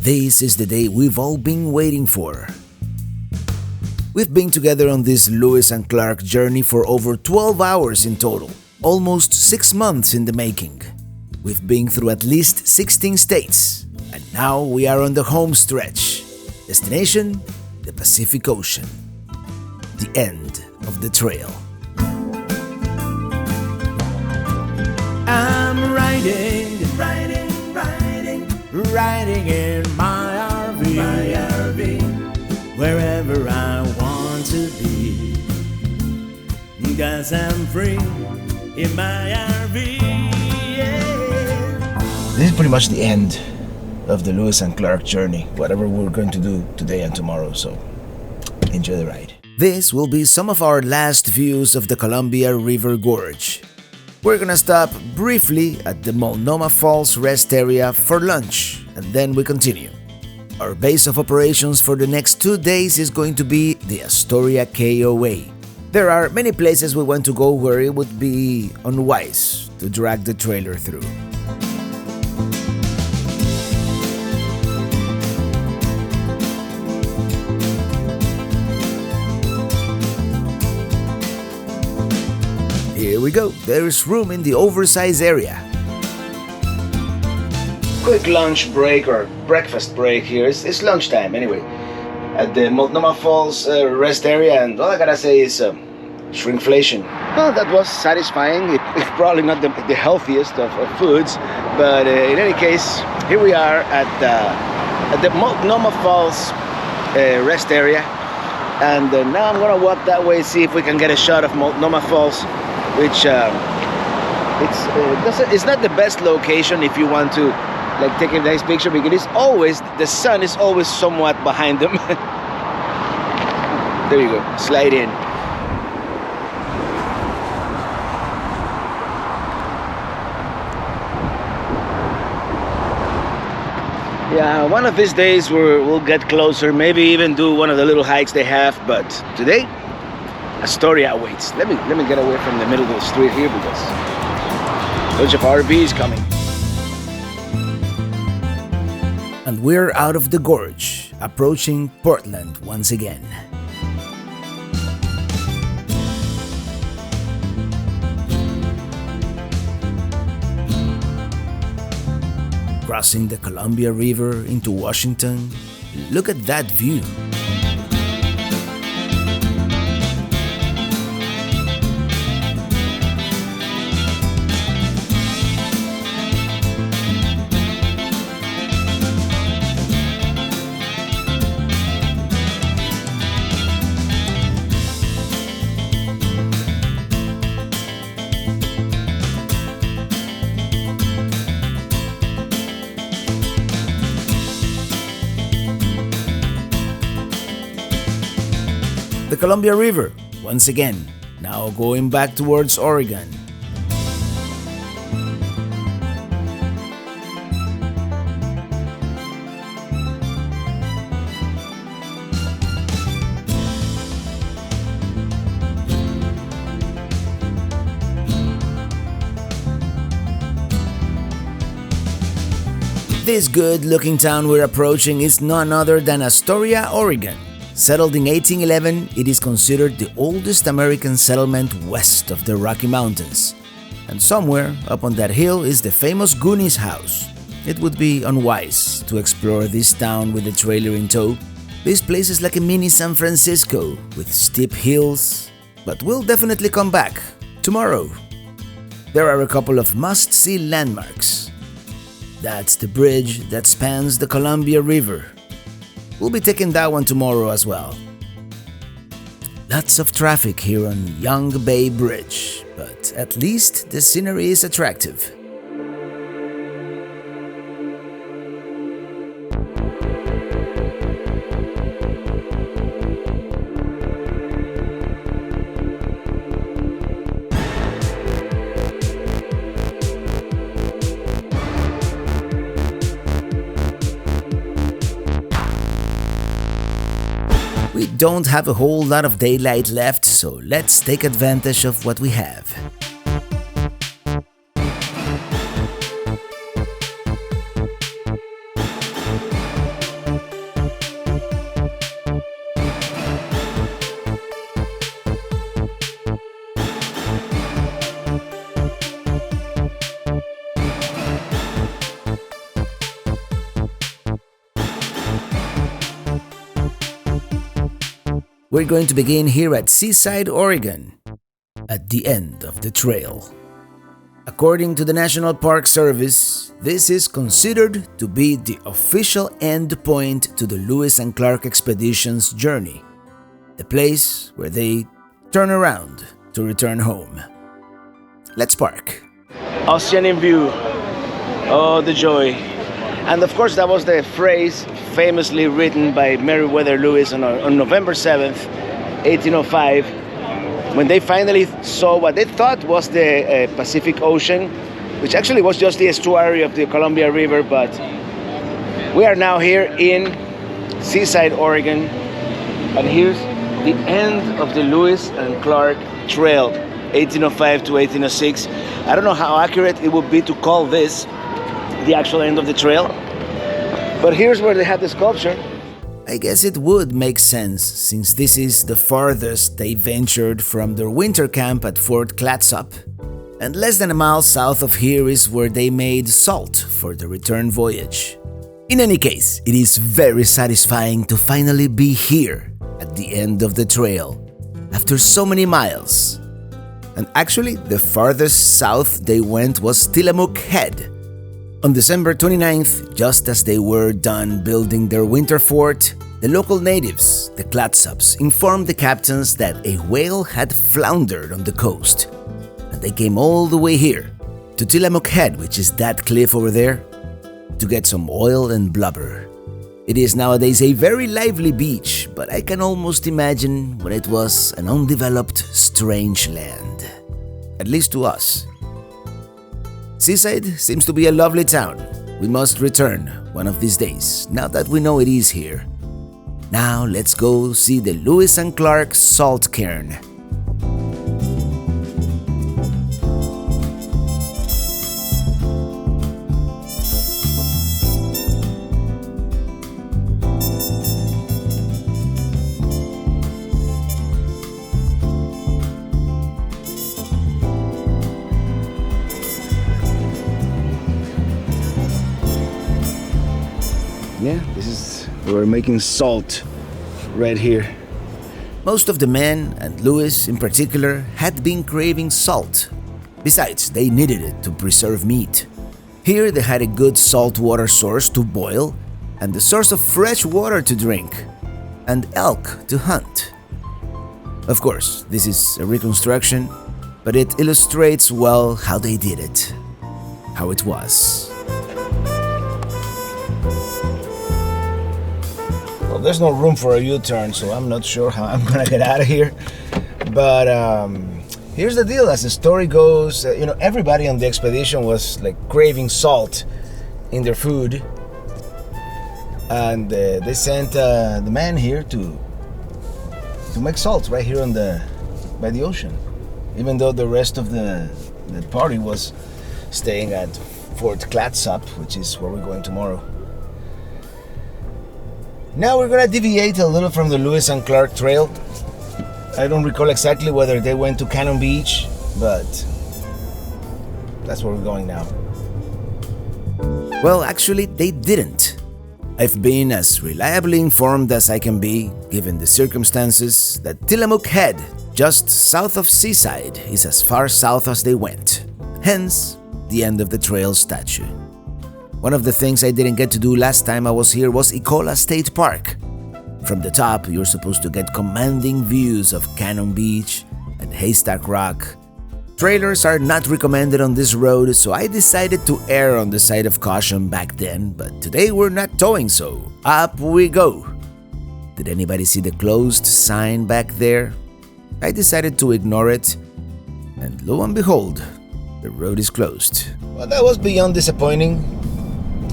This is the day we've all been waiting for. We've been together on this Lewis and Clark journey for over 12 hours in total, almost 6 months in the making. We've been through at least 16 states, and now we are on the home stretch. Destination, the Pacific Ocean. The end of the trail. I'm riding in my RV, wherever I want to be, 'cause I'm free in my RV, yeah. This is pretty much the end of the Lewis and Clark journey, whatever we're going to do today and tomorrow, so enjoy the ride. This will be some of our last views of the Columbia River Gorge. We're gonna stop briefly at the Multnomah Falls rest area for lunch, and then we continue. Our base of operations for the next 2 days is going to be the Astoria KOA. There are many places we want to go where it would be unwise to drag the trailer through. Here we go, there is room in the oversized area. Quick lunch break or breakfast break here. It's lunchtime anyway. At the Multnomah Falls rest area, and all I gotta say is shrinkflation. Well, that was satisfying. It's probably not the healthiest of foods, but in any case, here we are at the Multnomah Falls rest area, and now I'm gonna walk that way, see if we can get a shot of Multnomah Falls, which it's not the best location if you want to like take a nice picture, because it's always, the sun is always somewhat behind them. There you go, slide in. Yeah, one of these days we'll get closer, maybe even do one of the little hikes they have, but today Astoria awaits. Let me get away from the middle of the street here because a bunch of RVs coming. And we're out of the gorge, approaching Portland once again. Crossing the Columbia River into Washington, look at that view. The Columbia River, once again, now going back towards Oregon. This good-looking town we're approaching is none other than Astoria, Oregon. Settled in 1811, it is considered the oldest American settlement west of the Rocky Mountains. And somewhere up on that hill is the famous Goonies house. It would be unwise to explore this town with the trailer in tow. This place is like a mini San Francisco with steep hills, but we'll definitely come back tomorrow. There are a couple of must-see landmarks. That's the bridge that spans the Columbia River. We'll be taking that one tomorrow as well. Lots of traffic here on Young Bay Bridge, but at least the scenery is attractive. We don't have a whole lot of daylight left, so let's take advantage of what we have. We're going to begin here at Seaside, Oregon, at the end of the trail. According to the National Park Service, this is considered to be the official end point to the Lewis and Clark expedition's journey, the place where they turn around to return home. Let's park. Ocean in view. Oh, the joy. And of course, that was the phrase famously written by Meriwether Lewis on November 7th, 1805, when they finally saw what they thought was the Pacific Ocean, which actually was just the estuary of the Columbia River. But we are now here in Seaside, Oregon, and here's the end of the Lewis and Clark Trail, 1805 to 1806. I don't know how accurate it would be to call this the actual end of the trail, but here's where they had the sculpture. I guess it would make sense, since this is the farthest they ventured from their winter camp at Fort Clatsop, and less than a mile south of here is where they made salt for the return voyage. In any case, it is very satisfying to finally be here at the end of the trail, after so many miles. And actually, the farthest south they went was Tillamook Head. On December 29th, just as they were done building their winter fort, the local natives, the Clatsops, informed the captains that a whale had floundered on the coast. And they came all the way here, to Tillamook Head, which is that cliff over there, to get some oil and blubber. It is nowadays a very lively beach, but I can almost imagine when it was an undeveloped, strange land. At least to us. Seaside seems to be a lovely town. We must return one of these days, now that we know it is here. Now let's go see the Lewis and Clark salt cairn. Yeah, we're making salt right here. Most of the men, and Lewis in particular, had been craving salt. Besides, they needed it to preserve meat. Here they had a good salt water source to boil, and the source of fresh water to drink, and elk to hunt. Of course, this is a reconstruction, but it illustrates well how they did it, how it was. Well, there's no room for a U-turn, so I'm not sure how I'm gonna get out of here. But here's the deal. As the story goes, everybody on the expedition was like craving salt in their food, and they sent the man here to make salt right here by the ocean. Even though the rest of the party was staying at Fort Clatsop, which is where we're going tomorrow. Now we're gonna deviate a little from the Lewis and Clark Trail. I don't recall exactly whether they went to Cannon Beach, but that's where we're going now. Well, actually, they didn't. I've been as reliably informed as I can be, given the circumstances, that Tillamook Head, just south of Seaside, is as far south as they went. Hence, the end of the trail statue. One of the things I didn't get to do last time I was here was Ecola State Park. From the top, you're supposed to get commanding views of Cannon Beach and Haystack Rock. Trailers are not recommended on this road, so I decided to err on the side of caution back then, but today we're not towing, so up we go. Did anybody see the closed sign back there? I decided to ignore it, and lo and behold, the road is closed. Well, that was beyond disappointing.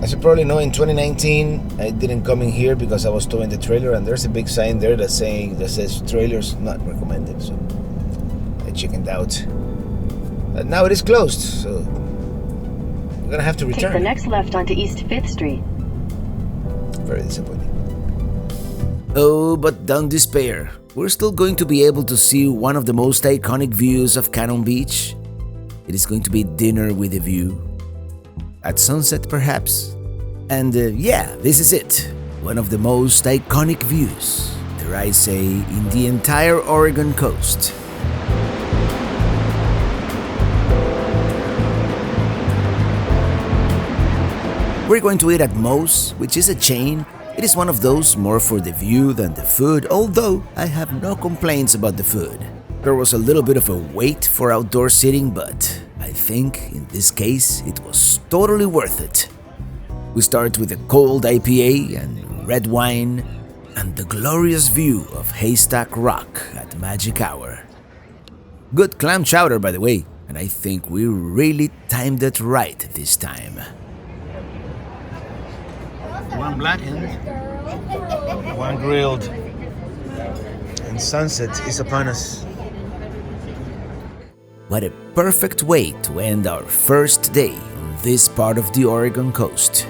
As you probably know, in 2019, I didn't come in here because I was towing the trailer, and there's a big sign there that says trailers not recommended, so I chickened out. But now it is closed, so we're gonna have to return. Take the next left onto East 5th Street. Very disappointing. Oh, but don't despair. We're still going to be able to see one of the most iconic views of Cannon Beach. It is going to be dinner with a view. At sunset, perhaps? And yeah, this is it. One of the most iconic views there dare I say, in the entire Oregon coast. We're going to eat at Moe's, which is a chain. It is one of those more for the view than the food, although I have no complaints about the food. There was a little bit of a wait for outdoor seating, but I think in this case it was totally worth it. We start with a cold IPA and red wine and the glorious view of Haystack Rock at Magic Hour. Good clam chowder, by the way, and I think we really timed it right this time. One blackened, one grilled, and sunset is upon us. What a perfect way to end our first day on this part of the Oregon coast.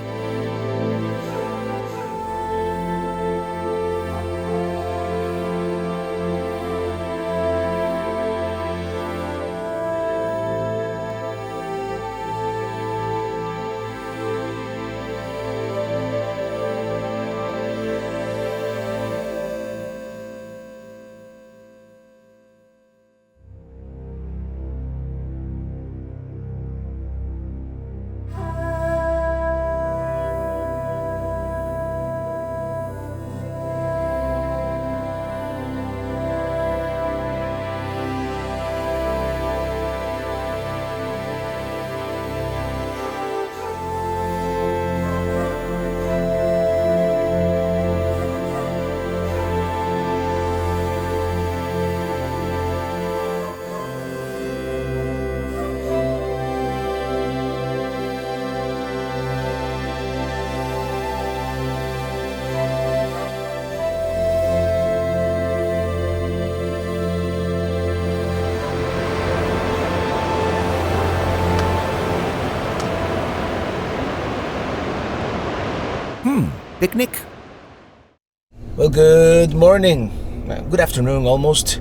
Picnic? Well, good morning. Good afternoon, almost.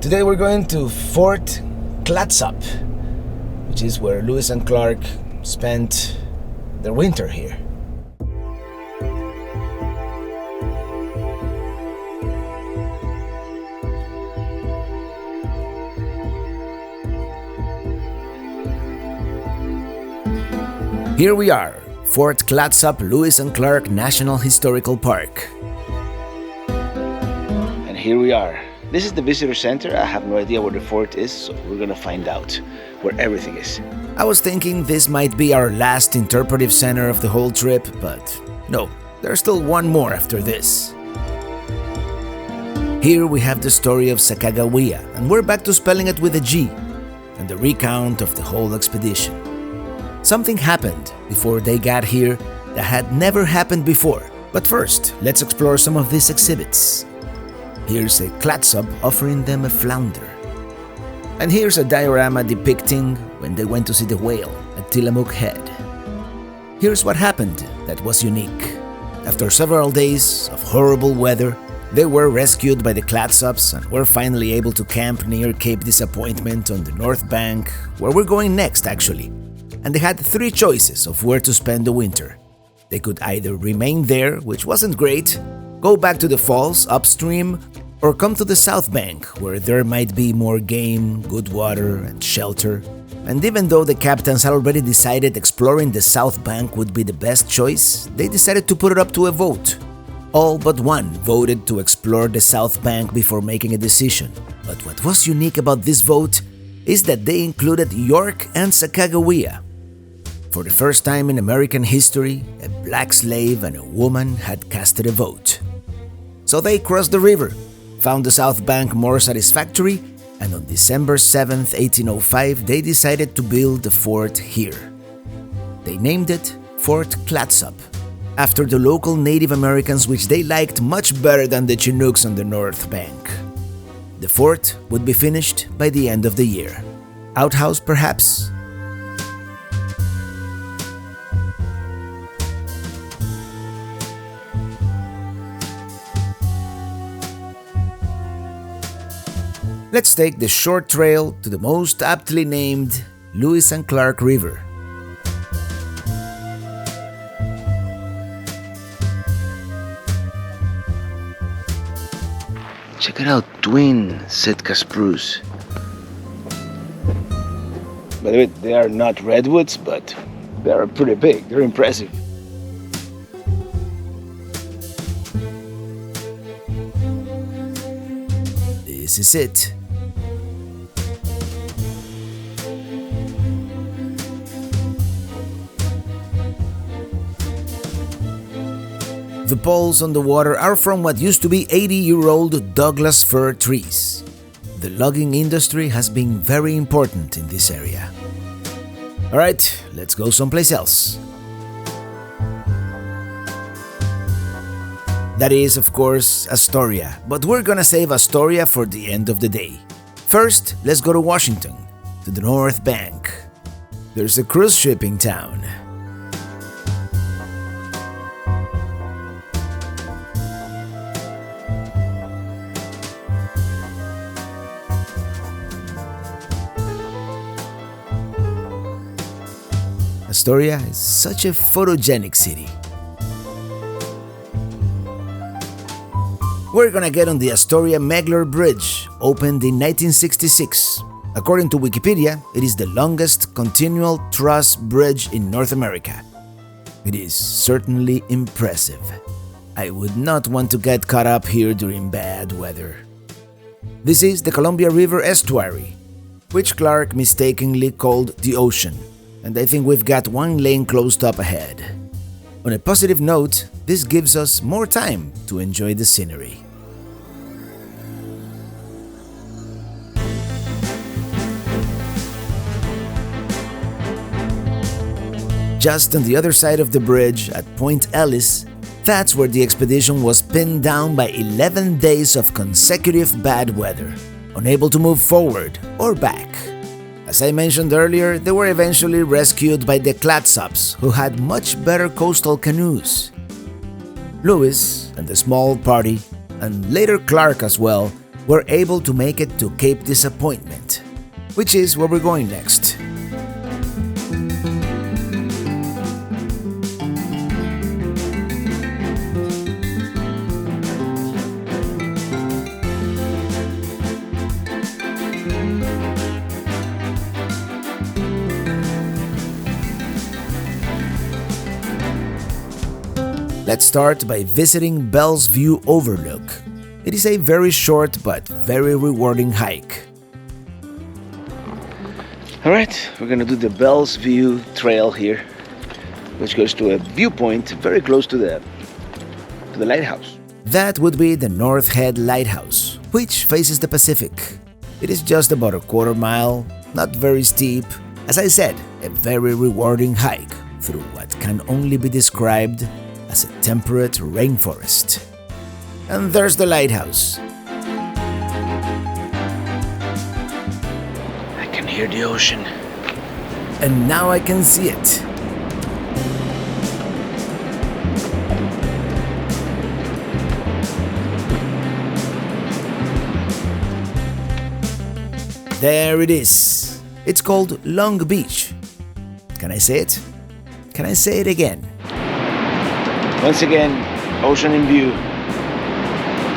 Today we're going to Fort Clatsop, which is where Lewis and Clark spent their winter here. Here we are, Fort Clatsop Lewis and Clark National Historical Park. And here we are. This is the visitor center. I have no idea where the fort is, so we're gonna find out where everything is. I was thinking this might be our last interpretive center of the whole trip, but no, there's still one more after this. Here we have the story of Sacagawea, and we're back to spelling it with a G, and the recount of the whole expedition. Something happened before they got here that had never happened before. But first, let's explore some of these exhibits. Here's a Clatsop offering them a flounder. And here's a diorama depicting when they went to see the whale at Tillamook Head. Here's what happened that was unique. After several days of horrible weather, they were rescued by the Clatsops and were finally able to camp near Cape Disappointment on the north bank, where we're going next actually. And they had three choices of where to spend the winter. They could either remain there, which wasn't great, go back to the falls upstream, or come to the south bank, where there might be more game, good water, and shelter. And even though the captains had already decided exploring the south bank would be the best choice, they decided to put it up to a vote. All but one voted to explore the south bank before making a decision. But what was unique about this vote is that they included York and Sacagawea. For the first time in American history, a black slave and a woman had casted a vote. So they crossed the river, found the south bank more satisfactory, and on December 7, 1805, they decided to build the fort here. They named it Fort Clatsop, after the local Native Americans, which they liked much better than the Chinooks on the north bank. The fort would be finished by the end of the year. Outhouse, perhaps? Let's take the short trail to the most aptly named Lewis and Clark River. Check it out, twin Sitka spruce. By the way, they are not redwoods, but they are pretty big. They're impressive. This is it. The poles on the water are from what used to be 80-year-old Douglas fir trees. The logging industry has been very important in this area. Alright, let's go someplace else. That is, of course, Astoria, but we're gonna save Astoria for the end of the day. First, let's go to Washington, to the North Bank. There's a cruise ship in town. Astoria is such a photogenic city. We're gonna get on the Astoria-Megler Bridge, opened in 1966. According to Wikipedia, it is the longest continual truss bridge in North America. It is certainly impressive. I would not want to get caught up here during bad weather. This is the Columbia River estuary, which Clark mistakenly called the ocean, and I think we've got one lane closed up ahead. On a positive note, this gives us more time to enjoy the scenery. Just on the other side of the bridge at Point Ellis, that's where the expedition was pinned down by 11 days of consecutive bad weather, unable to move forward or back. As I mentioned earlier, they were eventually rescued by the Clatsops, who had much better coastal canoes. Lewis and the small party, and later Clark as well, were able to make it to Cape Disappointment, which is where we're going next. Let's start by visiting Bell's View Overlook. It is a very short but very rewarding hike. Alright, we're gonna do the Bell's View Trail here, which goes to a viewpoint very close to the lighthouse. That would be the North Head Lighthouse, which faces the Pacific. It is just about a quarter mile, not very steep. As I said, a very rewarding hike through what can only be described as a temperate rainforest. And there's the lighthouse. I can hear the ocean. And now I can see it. There it is. It's called Long Beach. Can I say it? Can I say it again? Once again, ocean in view.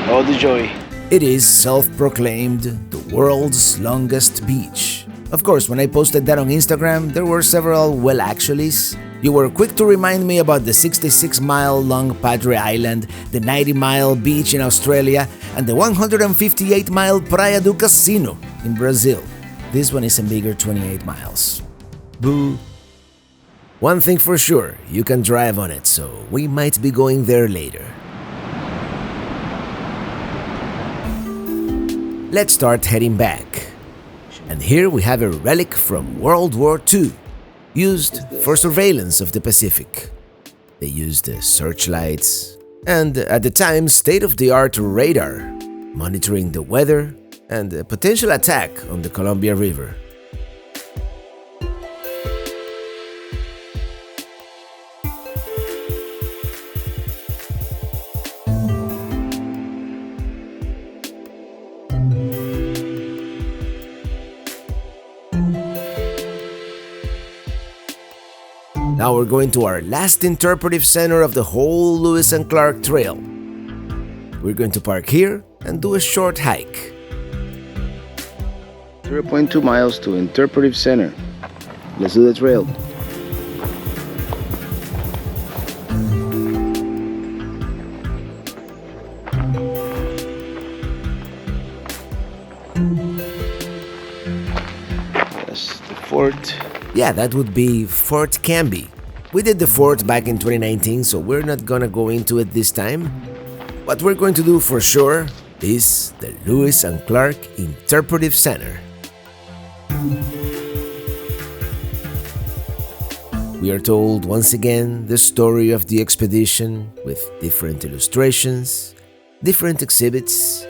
Oh, the joy. It is self-proclaimed the world's longest beach. Of course, when I posted that on Instagram, there were several well-actuallys. You were quick to remind me about the 66-mile-long Padre Island, the 90-mile beach in Australia, and the 158-mile Praia do Cassino in Brazil. This one is a bigger 28 miles. Boo. One thing for sure, you can drive on it, so we might be going there later. Let's start heading back. And here we have a relic from World War II, used for surveillance of the Pacific. They used searchlights and, at the time, state-of-the-art radar, monitoring the weather and a potential attack on the Columbia River. Now we're going to our last interpretive center of the whole Lewis and Clark Trail. We're going to park here and do a short hike. 0.2 miles to Interpretive Center. Let's do the trail. Yes, the fort. Yeah, that would be Fort Canby. We did the fort back in 2019, so we're not gonna go into it this time. What we're going to do for sure is the Lewis and Clark Interpretive Center. We are told once again the story of the expedition with different illustrations, different exhibits.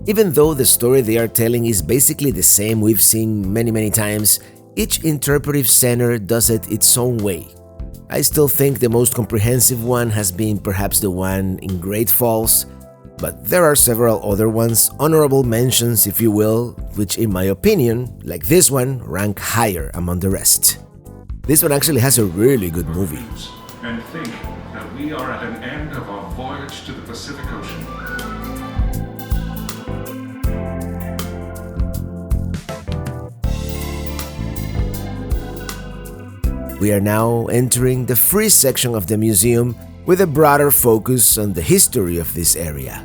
Even though the story they are telling is basically the same we've seen many times, each interpretive center does it its own way. I still think the most comprehensive one has been perhaps the one in Great Falls, but there are several other ones, honorable mentions if you will, which in my opinion, like this one, rank higher among the rest. This one actually has a really good movie. And think that we are at an end of our voyage to the Pacific Ocean. We are now entering the free section of the museum with a broader focus on the history of this area.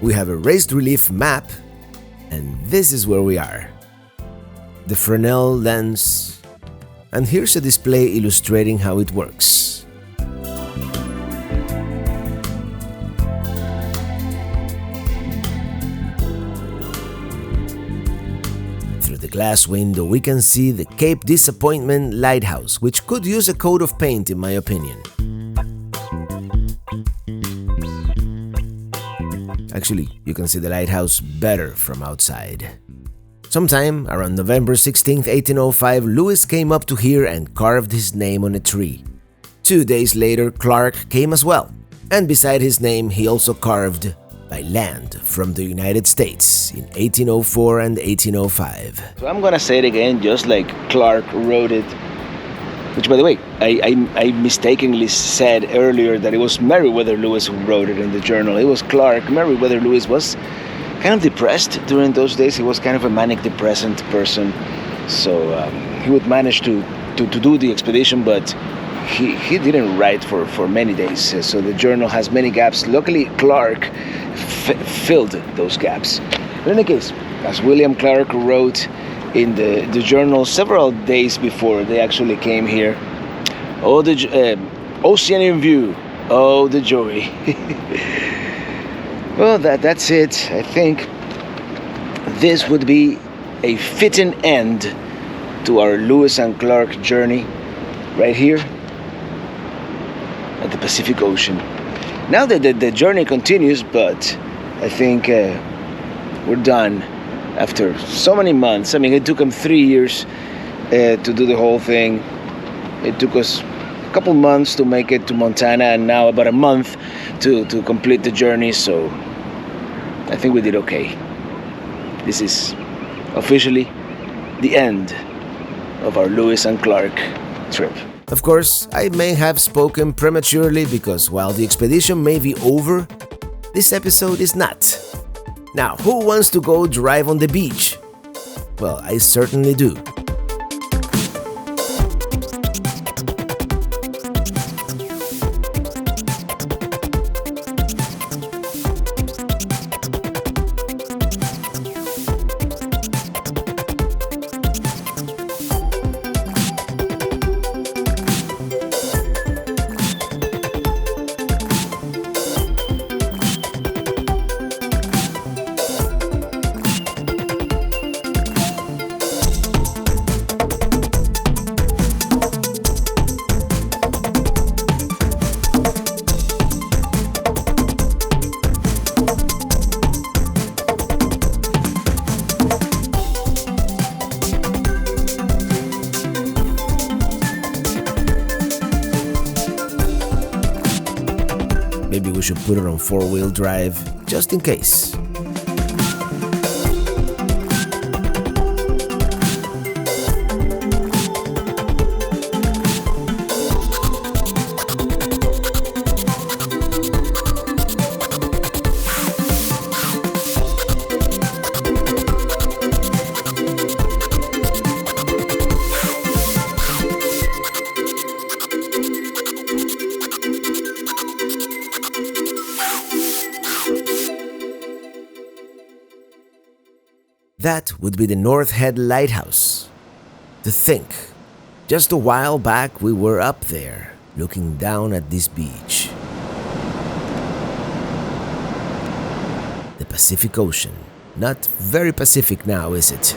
We have a raised relief map, and this is where we are. The Fresnel lens, and here's a display illustrating how it works. Glass window, we can see the Cape Disappointment Lighthouse, which could use a coat of paint in my opinion. Actually, you can see the lighthouse better from outside. Sometime around November 16, 1805, Lewis came up to here and carved his name on a tree. 2 days later, Clark came as well, and beside his name he also carved by land from the United States in 1804 and 1805. So I'm gonna say it again, just like Clark wrote it. Which, by the way, I mistakenly said earlier that it was Meriwether Lewis who wrote it in the journal. It was Clark. Meriwether Lewis was kind of depressed during those days. He was kind of a manic depressant person. So he would manage to do the expedition, but he didn't write for many days. So the journal has many gaps. Luckily, Clark filled those gaps. But in any case, as William Clark wrote in the journal several days before they actually came here, oh, the Oceanian view, oh, the joy. Well, that's it. I think this would be a fitting end to our Lewis and Clark journey right here at the Pacific Ocean. Now that the journey continues, but I think we're done after so many months. I mean, it took them 3 years to do the whole thing. It took us a couple months to make it to Montana, and now about a month to complete the journey. So I think we did okay. This is officially the end of our Lewis and Clark trip. Of course, I may have spoken prematurely because while the expedition may be over, this episode is not. Now, who wants to go drive on the beach? Well, I certainly do. Maybe we should put it on 4-wheel drive, just in case. That would be the North Head Lighthouse. To think, just a while back we were up there, looking down at this beach. The Pacific Ocean. Not very Pacific now, is it?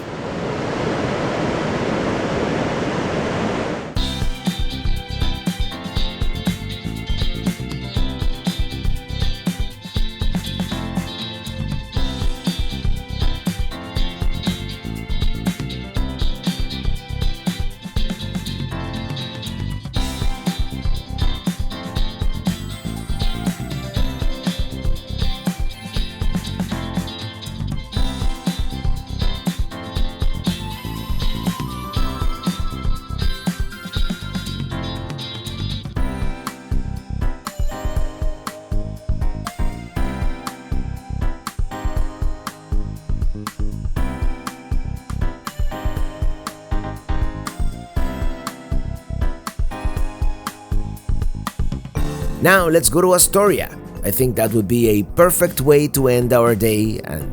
Now let's go to Astoria. I think that would be a perfect way to end our day and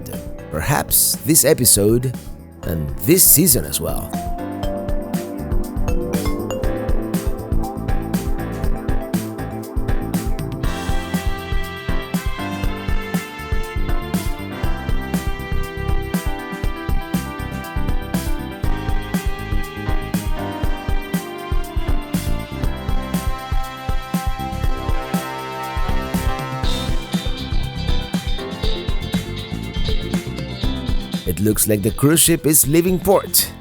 perhaps this episode and this season as well. It looks like the cruise ship is leaving port,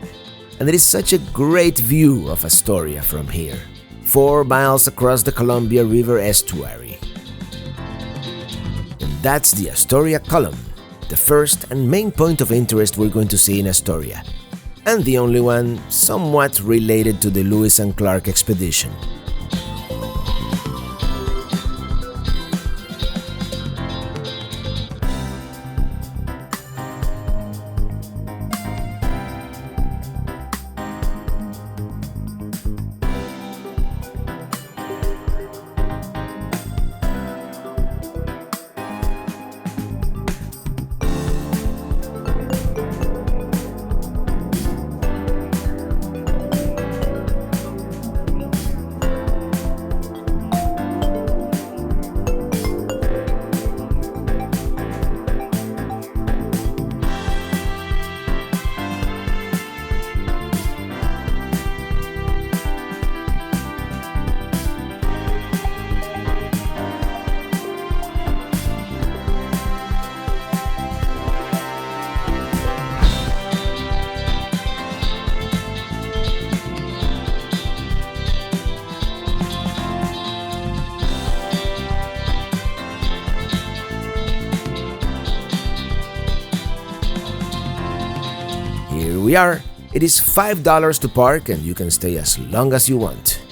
and it is such a great view of Astoria from here, 4 miles across the Columbia River estuary. And that's the Astoria column, the first and main point of interest we're going to see in Astoria, and the only one somewhat related to the Lewis and Clark expedition. Here we are. It is $5 to park and you can stay as long as you want.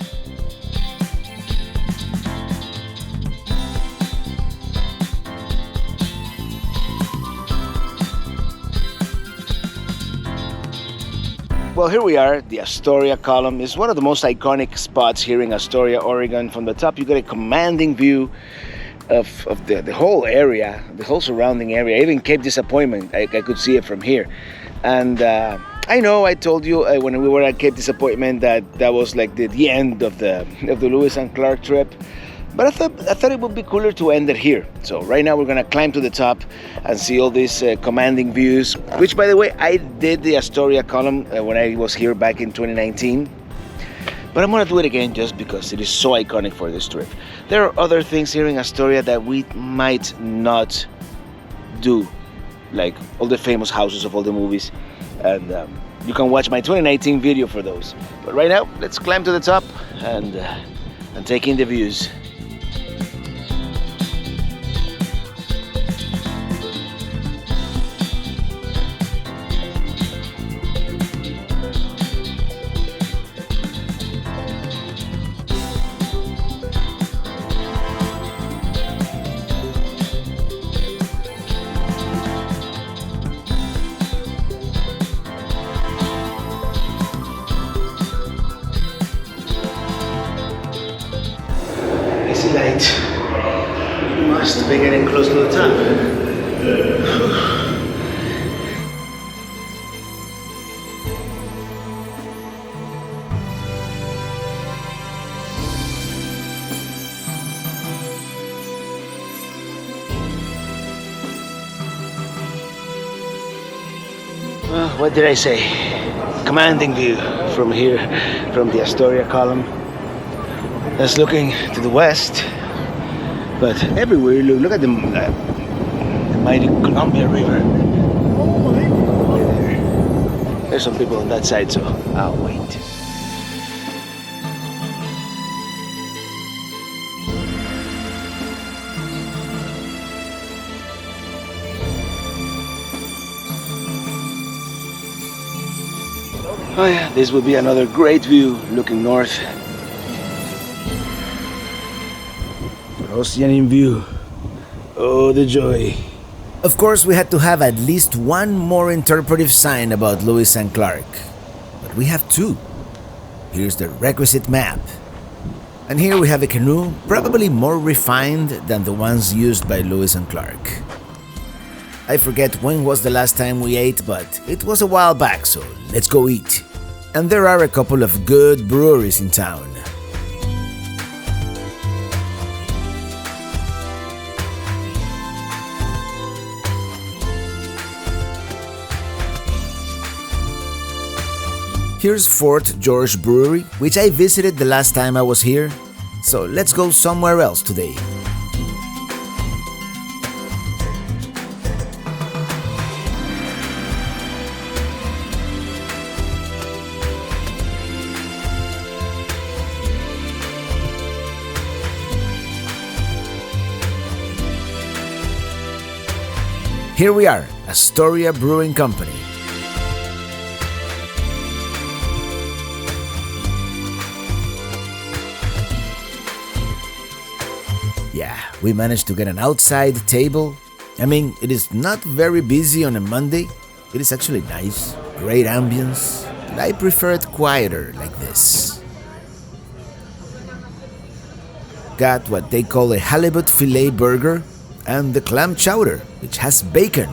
Well, here we are. The Astoria column is one of the most iconic spots here in Astoria, Oregon. From the top, you get a commanding view of the whole area, the whole surrounding area, even Cape Disappointment. I could see it from here. And I know I told you when we were at Cape Disappointment that was like the end of the Lewis and Clark trip. But I thought it would be cooler to end it here. So right now we're gonna climb to the top and see all these commanding views. Which, by the way, I did the Astoria column when I was here back in 2019. But I'm gonna do it again just because it is so iconic for this trip. There are other things here in Astoria that we might not do, like all the famous houses of all the movies, and you can watch my 2019 video for those. But right now, let's climb to the top and take in the views. Light. We must be getting close to the top. What did I say? Commanding view from here, from the Astoria column. That's looking to the west. But everywhere you look at the mighty Columbia River. There's some people on that side, so I'll wait. Oh yeah, this would be another great view looking north. Ocean view. Oh, the joy. Of course, we had to have at least one more interpretive sign about Lewis and Clark. But we have two. Here's the requisite map. And here we have a canoe, probably more refined than the ones used by Lewis and Clark. I forget when was the last time we ate, but it was a while back, so let's go eat. And there are a couple of good breweries in town. Here's Fort George Brewery, which I visited the last time I was here, so let's go somewhere else today. Here we are, Astoria Brewing Company. Yeah, we managed to get an outside table. I mean, it is not very busy on a Monday. It is actually nice, great ambience, and I prefer it quieter like this. Got what they call a halibut filet burger and the clam chowder, which has bacon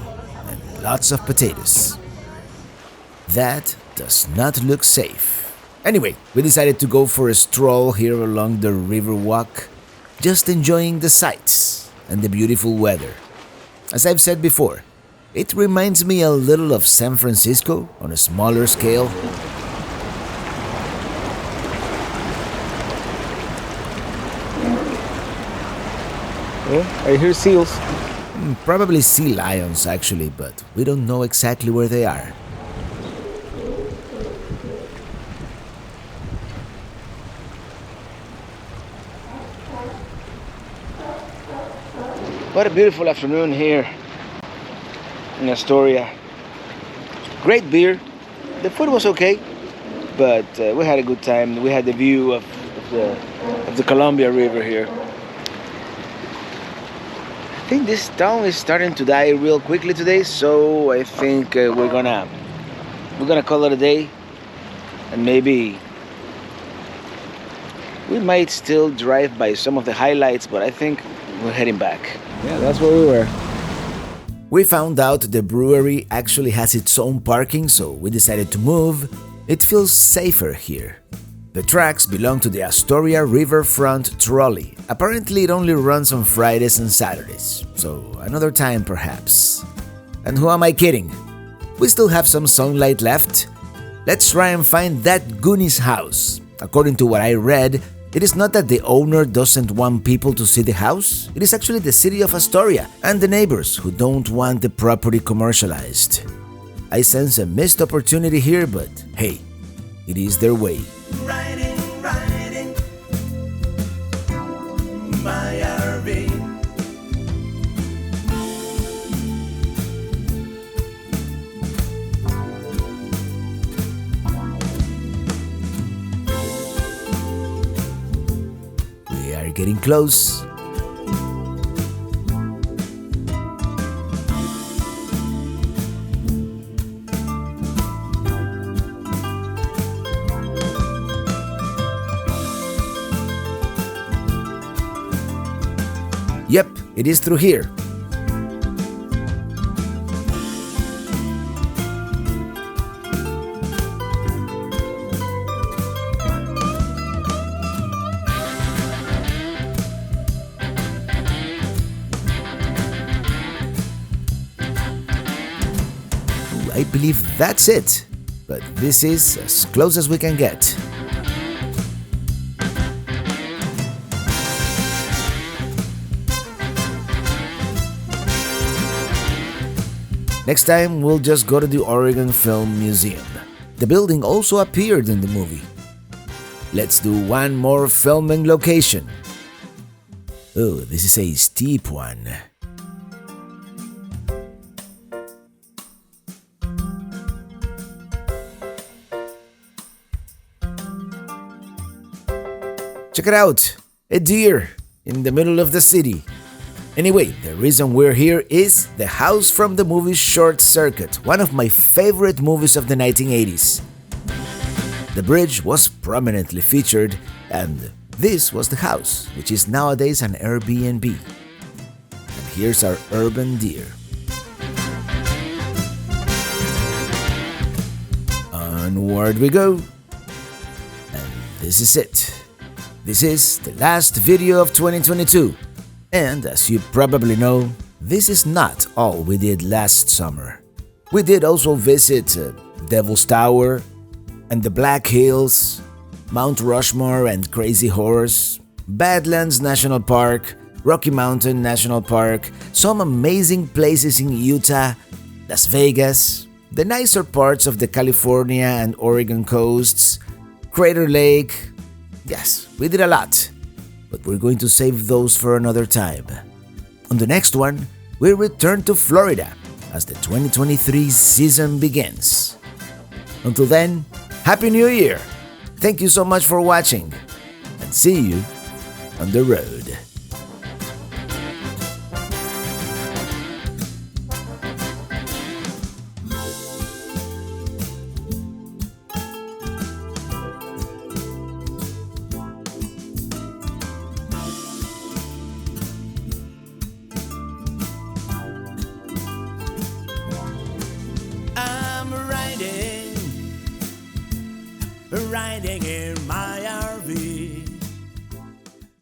and lots of potatoes. That does not look safe. Anyway, we decided to go for a stroll here along the river walk, just enjoying the sights and the beautiful weather. As I've said before, it reminds me a little of San Francisco on a smaller scale. Oh, I hear seals. Probably sea lions actually, but we don't know exactly where they are. What a beautiful afternoon here in Astoria. Great beer. The food was okay, but we had a good time. We had the view of the Columbia River here. I think this town is starting to die real quickly today, so I think we're gonna call it a day, and maybe we might still drive by some of the highlights, but I think we're heading back. Yeah, that's where we were. We found out the brewery actually has its own parking, so we decided to move. It feels safer here. The tracks belong to the Astoria Riverfront Trolley. Apparently it only runs on Fridays and Saturdays, so another time perhaps. And who am I kidding? We still have some sunlight left. Let's try and find that Goonies house. According to what I read, it is not that the owner doesn't want people to see the house, it is actually the city of Astoria and the neighbors who don't want the property commercialized. I sense a missed opportunity here, but hey, it is their way. Riding my RV. We are getting close. Yep, it is through here. I believe that's it, but this is as close as we can get. Next time, we'll just go to the Oregon Film Museum. The building also appeared in the movie. Let's do one more filming location. Oh, this is a steep one. Check it out, a deer in the middle of the city. Anyway, the reason we're here is the house from the movie Short Circuit, one of my favorite movies of the 1980s. The bridge was prominently featured, and this was the house, which is nowadays an Airbnb. And here's our urban deer. Onward we go. And this is it. This is the last video of 2022. And as you probably know, this is not all we did last summer. We did also visit Devil's Tower and the Black Hills, Mount Rushmore and Crazy Horse, Badlands National Park, Rocky Mountain National Park, some amazing places in Utah, Las Vegas, the nicer parts of the California and Oregon coasts, Crater Lake. Yes, we did a lot, but we're going to save those for another time. On the next one, we return to Florida as the 2023 season begins. Until then, Happy New Year! Thank you so much for watching, and see you on the road. I'm riding in my RV.